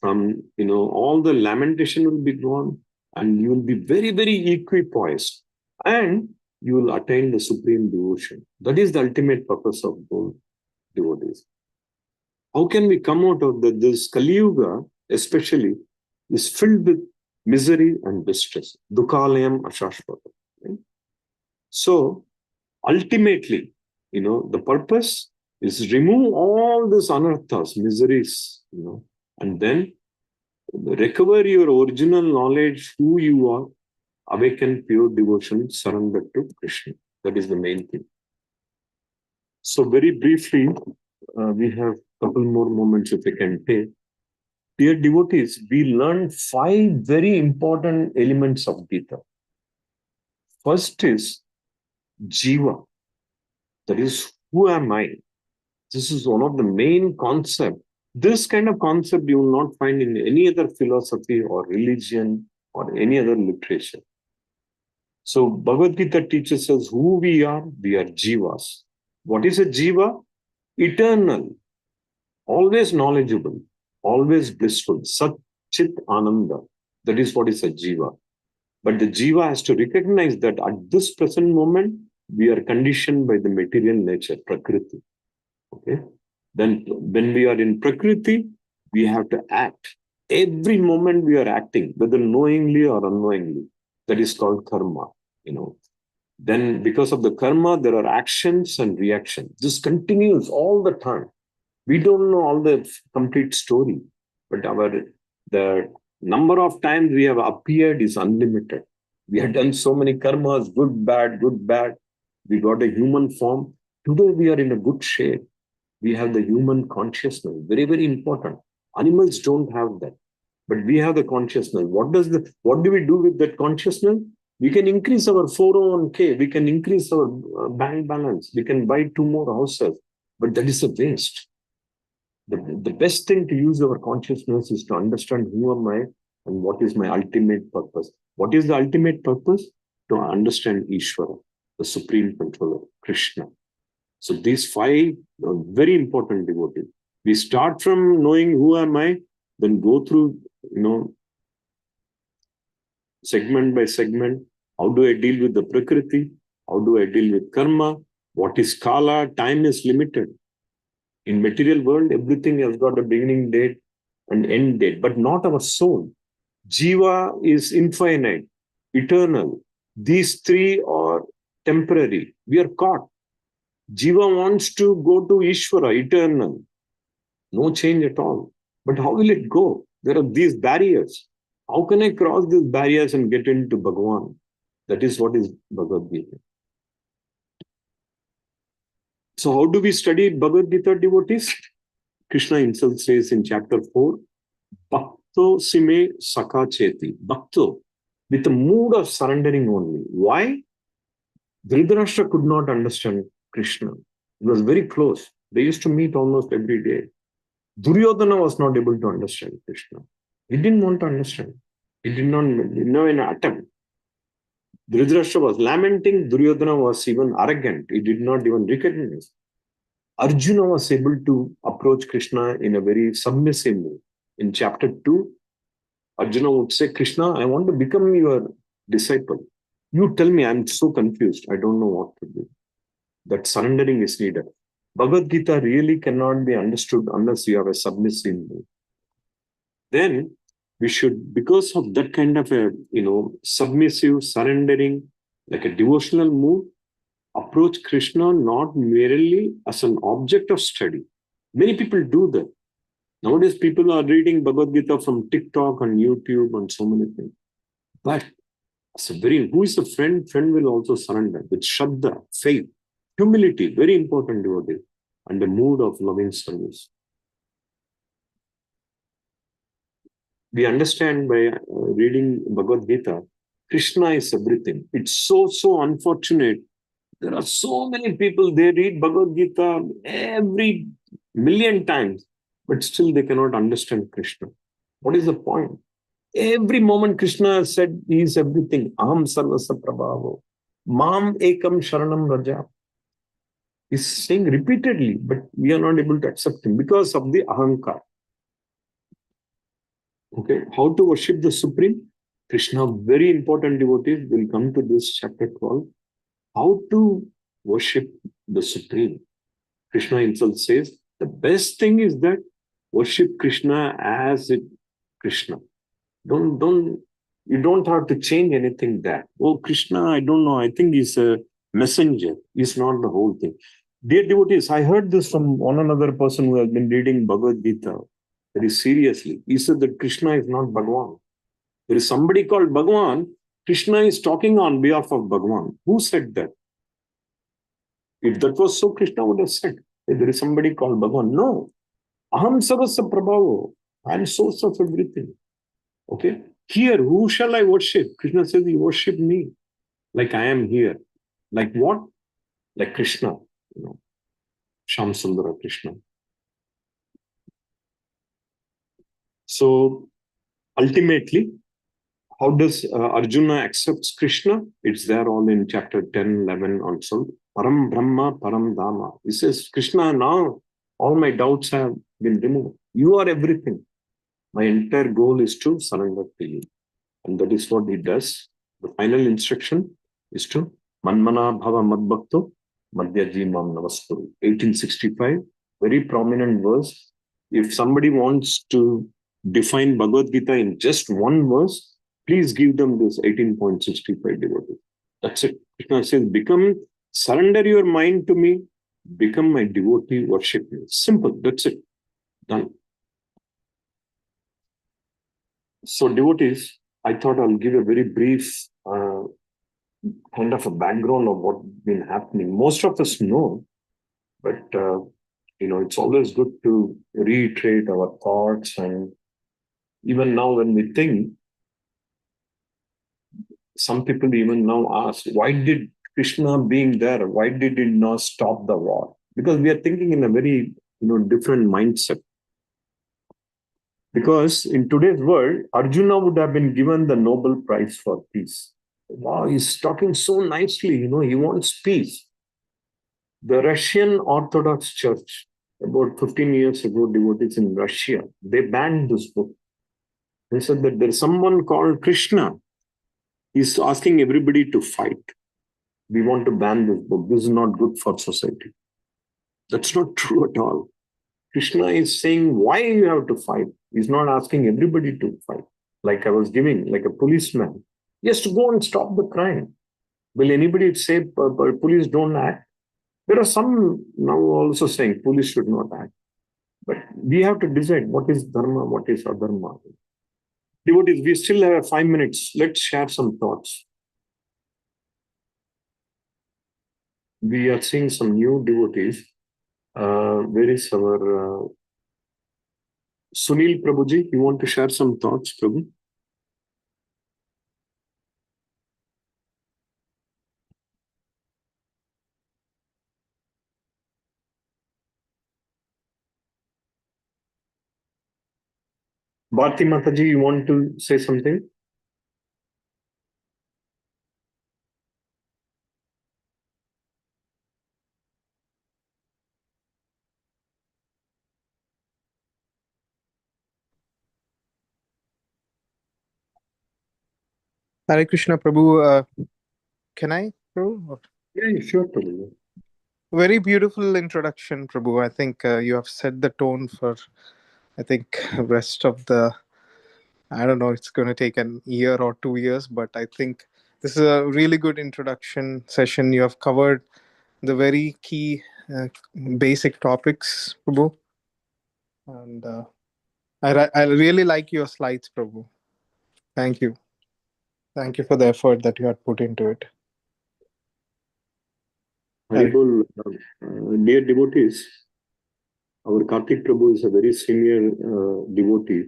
from, all the lamentation will be gone, and you will be very, very equipoised, and you will attain the supreme devotion. That is the ultimate purpose of both devotees. How can we come out of this Kali Yuga, especially, is filled with misery and distress. Dukhalayam ashashvata. Right? So ultimately, the purpose is remove all these anarthas, miseries, and then recover your original knowledge, who you are, awaken pure devotion, surrender to Krishna. That is the main thing. So very briefly, we have a couple more moments if we can take. Dear devotees, we learned 5 very important elements of Gita. First is Jiva. That is, who am I? This is one of the main concepts. This kind of concept you will not find in any other philosophy or religion or any other literature. So Bhagavad Gita teaches us who we are. We are Jivas. What is a Jiva? Eternal, always knowledgeable, always blissful. Sat Chit Ananda. That is what is a Jiva. But the Jiva has to recognize that at this present moment, we are conditioned by the material nature, Prakriti. Okay? Then when we are in Prakriti, we have to act. Every moment we are acting, whether knowingly or unknowingly. That is called karma. Then because of the karma, there are actions and reactions. This continues all the time. We don't know all the complete story, but the number of times we have appeared is unlimited. We have done so many karmas, good, bad, good, bad. We got a human form. Today we are in a good shape. We have the human consciousness, very, very important. Animals don't have that, but we have the consciousness. What do we do with that consciousness? We can increase our 401k, we can increase our bank balance, we can buy 2 more houses, but that is a waste. The best thing to use our consciousness is to understand who am I and what is my ultimate purpose. What is the ultimate purpose? To understand Ishvara, the supreme controller, Krishna. So these 5 are very important devotees. We start from knowing who am I, then go through, segment by segment. How do I deal with the Prakriti? How do I deal with karma? What is Kala? Time is limited. In material world, everything has got a beginning date and end date, but not our soul. Jiva is infinite, eternal. These 3 are temporary. We are caught. Jiva wants to go to Ishvara, eternal. No change at all. But how will it go? There are these barriers. How can I cross these barriers and get into Bhagavan? That is what is Bhagavad Gita. So how do we study Bhagavad Gita, devotees? Krishna himself says in chapter 4, Bhakto sime sakha cheti. Bhakto, with the mood of surrendering only. Why? Dhritarashtra could not understand Krishna. It was very close. They used to meet almost every day. Duryodhana was not able to understand Krishna. He didn't want to understand. He did not know an attempt. Dhritarashtra was lamenting. Duryodhana was even arrogant. He did not even recognize. Arjuna was able to approach Krishna in a very submissive way. In chapter 2, Arjuna would say, Krishna, I want to become your disciple. You tell me, I'm so confused. I don't know what to do. That surrendering is needed. Bhagavad Gita really cannot be understood unless you have a submissive mood. Then we should, because of that kind of a, submissive, surrendering, like a devotional mood, approach Krishna not merely as an object of study. Many people do that. Nowadays, people are reading Bhagavad Gita from TikTok and YouTube and so many things. But who is a friend? Friend will also surrender with Shraddha, faith, humility, very important devotee, and a mood of loving service. We understand by reading Bhagavad Gita, Krishna is everything. It's so unfortunate. There are so many people, they read Bhagavad Gita every million times, but still they cannot understand Krishna. What is the point? Every moment Krishna said he is everything. Aham sarvasya prabhavo. Mam ekam sharanam raja. He's saying repeatedly, but we are not able to accept him because of the ahankar. Okay, how to worship the Supreme? Krishna, very important devotees, will come to this chapter 12. How to worship the Supreme? Krishna himself says, the best thing is that worship Krishna as it Krishna. You don't have to change anything there. Oh, Krishna, I don't know. I think he's a messenger. He's not the whole thing. Dear devotees, I heard this from one another person who has been reading Bhagavad Gita very seriously. He said that Krishna is not Bhagavan. There is somebody called Bhagavan, Krishna is talking on behalf of Bhagavan. Who said that? If that was so, Krishna would have said, hey, there is somebody called Bhagavan. No. Aham sarvasya prabhavo. I am source of everything. Okay? Here, who shall I worship? Krishna says, you worship me. Like I am here. Like what? Like Krishna. You know, Sham Sundara Krishna. So ultimately, how does Arjuna accepts Krishna? It's there all in chapter 10, 11 also. Param Brahma, Param Dhamma. He says, Krishna, now all my doubts have been removed. You are everything. My entire goal is to surrender to you. And that is what he does. The final instruction is to Manmana Bhava Madbhakto Madhyaji Mam Navaskuru. 1865, very prominent verse. If somebody wants to define Bhagavad Gita in just one verse, please give them this 18.65 devotee. That's it. Krishna says, surrender your mind to me, become my devotee, worship me. Simple. That's it. Done. So, devotees, I thought I'll give a very brief kind of a background of what's been happening. Most of us know, but it's always good to reiterate our thoughts. And even now, when we think, some people even now ask, why did Krishna being there, why did he not stop the war? Because we are thinking in a very different mindset. Because in today's world, Arjuna would have been given the Nobel Prize for peace. Wow, he's talking so nicely, he wants peace. The Russian Orthodox Church, about 15 years ago, devotees in Russia, they banned this book. They said that there's someone called Krishna. He's asking everybody to fight. We want to ban this book. This is not good for society. That's not true at all. Krishna is saying why you have to fight. He's not asking everybody to fight. Like I was giving, like a policeman. He has to go and stop the crime. Will anybody say police don't act? There are some now also saying police should not act. But we have to decide what is dharma, what is adharma. Devotees, we still have 5 minutes. Let's share some thoughts. We are seeing some new devotees. Where is our Sunil Prabhuji? You want to share some thoughts, Prabhu? Bharti Mataji, you want to say something? Hare Krishna, Prabhu. Can I, Prabhu? Yeah, sure, Prabhu. Very beautiful introduction, Prabhu. I think you have set the tone for, I think, rest of the, I don't know, it's going to take an year or 2 years, but I think this is a really good introduction session. You have covered the very key basic topics, Prabhu. And I really like your slides, Prabhu. Thank you. Thank you for the effort that you had put into it. Haribol, dear devotees, our Karthik Prabhu is a very senior devotee.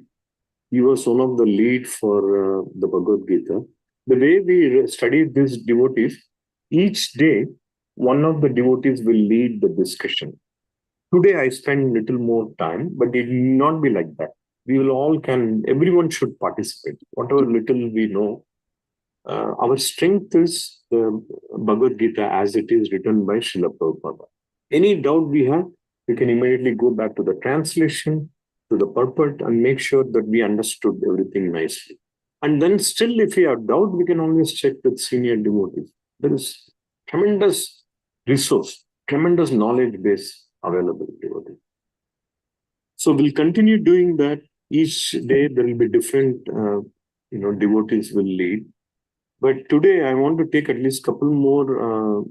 He was one of the lead for the Bhagavad Gita. The way we study these devotees, each day, one of the devotees will lead the discussion. Today, I spend little more time, but it will not be like that. We will everyone should participate. Whatever little we know, our strength is the Bhagavad Gita as it is written by Srila Prabhupada. Any doubt we have, we can immediately go back to the translation, to the purport, and make sure that we understood everything nicely. And then still, if we have doubt, we can always check with senior devotees. There is tremendous resource, tremendous knowledge base available, devotees. So we'll continue doing that. Each day there will be different, devotees will lead. But today I want to take at least a couple more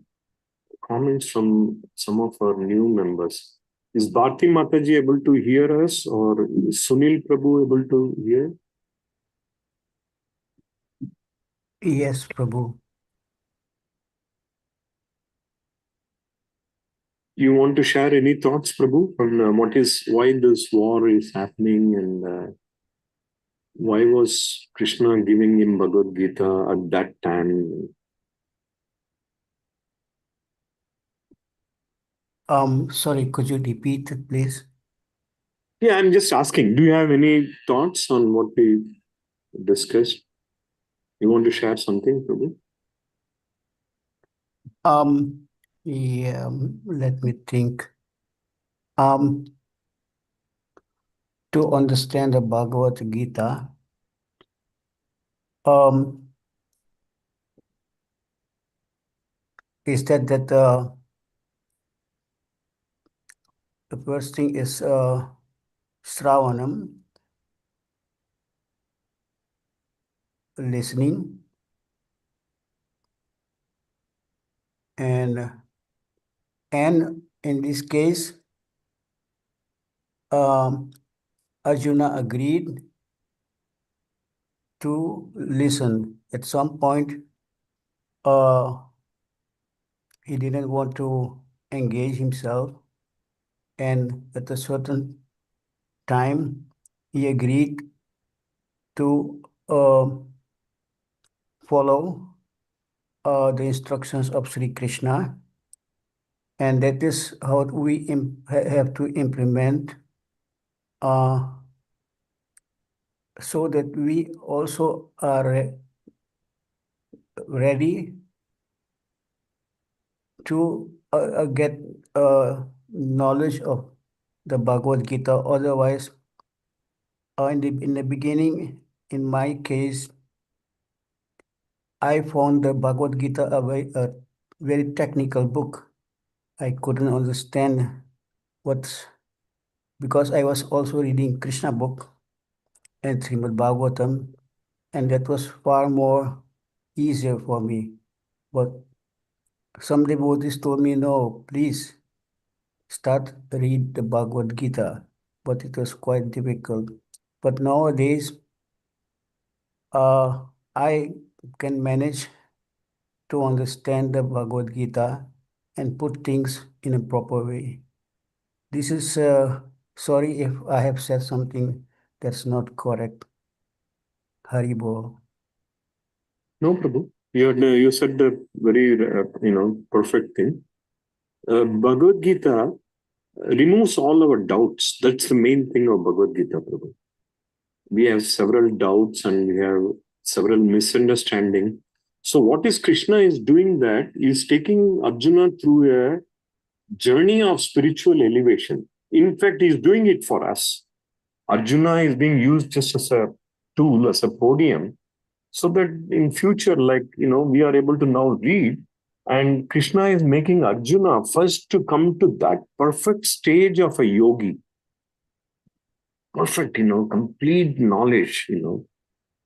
comments from some of our new members. Is Bharti Mataji able to hear us, or is Sunil Prabhu able to hear? Yes, Prabhu. You want to share any thoughts, Prabhu, on why this war is happening, and why was Krishna giving him Bhagavad Gita at that time? Sorry, could you repeat it, please? Yeah, I'm just asking. Do you have any thoughts on what we discussed? You want to share something, Prabhu? Yeah, let me think. To understand the Bhagavad Gita, is that the first thing is Shravanam, listening, and in this case, Arjuna agreed to listen. At some point, uh, he didn't want to engage himself, and at a certain time, he agreed to follow the instructions of Sri Krishna, and that is how we have to implement uh, so that we also are ready to get knowledge of the Bhagavad Gita. Otherwise, in the beginning, in my case, I found the Bhagavad Gita a very technical book. I couldn't understand what's because I was also reading Krishna book and Srimad Bhagavatam, and that was far more easier for me. But some devotees told me, no, please start read the Bhagavad Gita. But it was quite difficult. But nowadays, I can manage to understand the Bhagavad Gita and put things in a proper way. This is sorry if I have said something that's not correct. Haribo. No, Prabhu. You said the very perfect thing. Bhagavad Gita removes all our doubts. That's the main thing of Bhagavad Gita, Prabhu. We have several doubts and we have several misunderstanding. So what is Krishna is doing that is taking Arjuna through a journey of spiritual elevation. In fact, he's doing it for us. Arjuna is being used just as a tool, as a podium, so that in future, we are able to now read. And Krishna is making Arjuna first to come to that perfect stage of a yogi. Perfect, complete knowledge,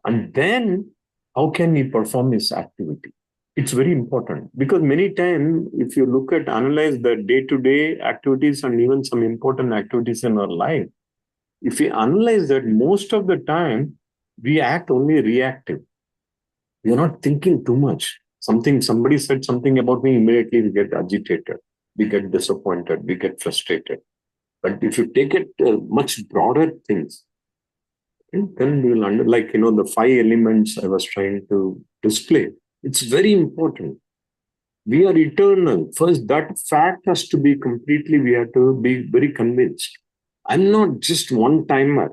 and then how can he perform his activity? It's very important because many times, if you look at analyze the day-to-day activities and even some important activities in our life, if we analyze that, most of the time we act only reactive. We are not thinking too much. Somebody said something about me, immediately we get agitated, we get disappointed, we get frustrated. But if you take it much broader things, then we will the 5 elements I was trying to display. It's very important. We are eternal. First, that fact has to be completely, we have to be very convinced. I'm not just one timer.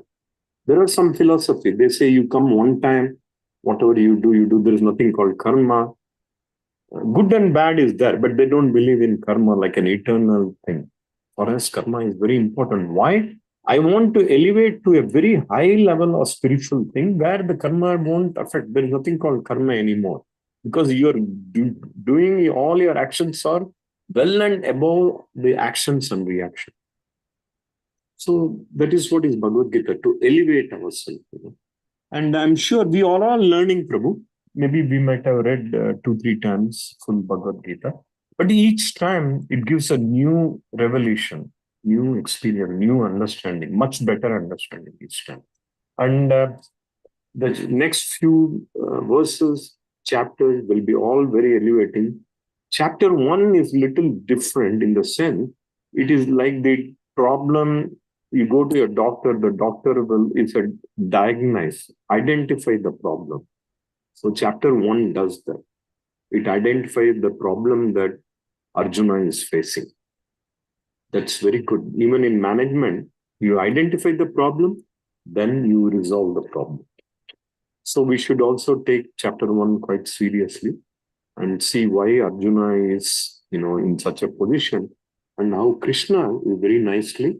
There are some philosophy. They say you come one time, whatever you do. There is nothing called karma. Good and bad is there, but they don't believe in karma like an eternal thing. For us, karma is very important. Why? I want to elevate to a very high level of spiritual thing where the karma won't affect. There is nothing called karma anymore because you're doing all your actions are well and above the actions and reaction. So that is what is Bhagavad Gita, to elevate ourselves. And I'm sure we are all learning, Prabhu. Maybe we might have read 2-3 times full Bhagavad Gita, but each time it gives a new revelation, new experience, new understanding, much better understanding each time. And the next few verses chapters will be all very elevating. Chapter 1 is little different in the sense it is like the problem. You go to your doctor, the doctor will is a diagnose, identify the problem. So chapter 1 does that. It identifies the problem that Arjuna is facing. That's very good. Even in management, you identify the problem, then you resolve the problem. So we should also take chapter 1 quite seriously and see why Arjuna is, in such a position, and how Krishna is very nicely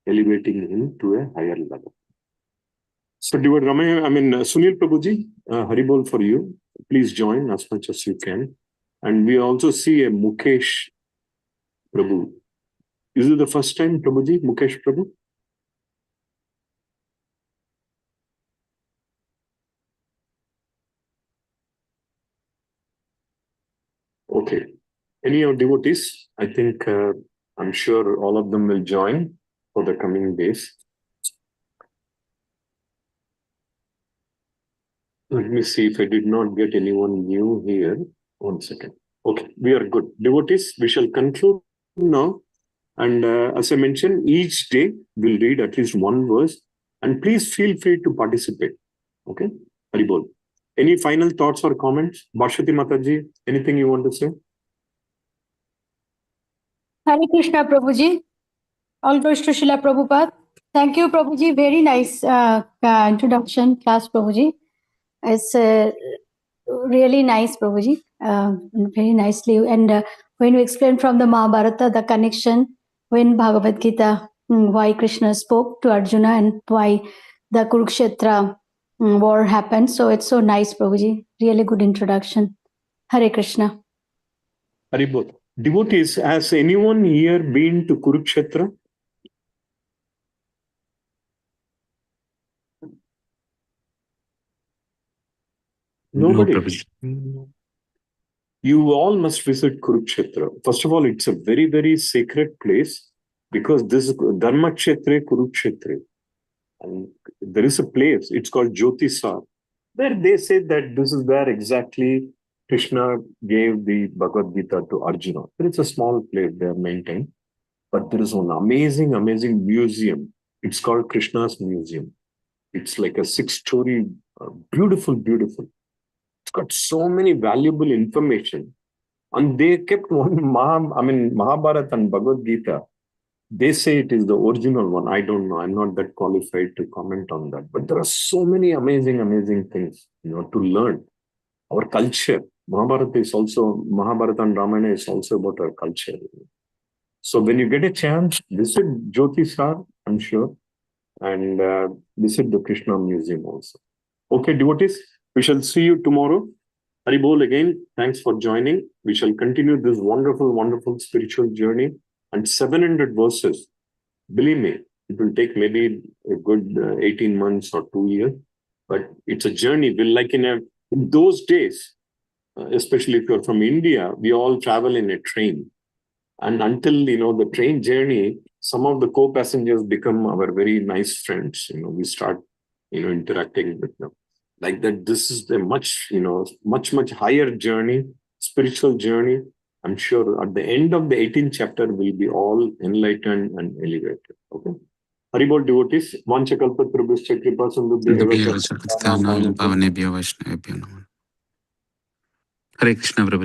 elevating him to a higher level. So, Sunil Prabhuji, Haribol for you. Please join as much as you can. And we also see a Mukesh Prabhu. Is it the first time, Prabhuji, Mukesh Prabhu? Okay. Any of devotees? I think I'm sure all of them will join for the coming days. Let me see if I did not get anyone new here. 1 second. Okay, we are good. Devotees, we shall conclude now. And as I mentioned, each day we'll read at least one verse. And please feel free to participate. Okay? Haribol. Any final thoughts or comments? Bhashwati Mataji, anything you want to say? Hare Krishna, Prabhuji. All goes to Srila Prabhupada. Thank you, Prabhuji. Very nice introduction class, Prabhuji. It's really nice, Prabhuji. Very nicely. And when you explained from the Mahabharata, the connection when Bhagavad Gita, why Krishna spoke to Arjuna and why the Kurukshetra war happened. So it's so nice, Prabhuji. Really good introduction. Hare Krishna. Haribol. Devotees, has anyone here been to Kurukshetra? Nobody. No, Prabhuji. You all must visit Kurukshetra. First of all, it's a very, very sacred place because this is Dharma Kshetre Kurukshetre. And there is a place, it's called Jyotisar, where they say that this is where exactly Krishna gave the Bhagavad Gita to Arjuna. There is a small place they have maintained, but there is an amazing, amazing museum. It's called Krishna's Museum. It's like a 6-story, beautiful, beautiful. It's got so many valuable information. And they kept one Mahabharata and Bhagavad Gita. They say it is the original one. I don't know. I'm not that qualified to comment on that. But there are so many amazing, amazing things, to learn. Our culture. Mahabharata and Ramayana is also about our culture. So when you get a chance, visit Jyotisar, I'm sure, and visit the Krishna Museum also. Okay, devotees, we shall see you tomorrow. Haribol again, thanks for joining. We shall continue this wonderful, wonderful spiritual journey. And 700 verses, believe me, it will take maybe a good 18 months or 2 years. But it's a journey. In those days, especially if you're from India, we all travel in a train. And until, the train journey, some of the co-passengers become our very nice friends. We start, interacting with them. Like that, this is a much, much higher journey, spiritual journey. I'm sure at the end of the 18th chapter, we'll be all enlightened and elevated. Okay. Haribol devotees, Vancha Kalpatarubhascha Kripa Sindhu Hare Krishna, Prabhuji.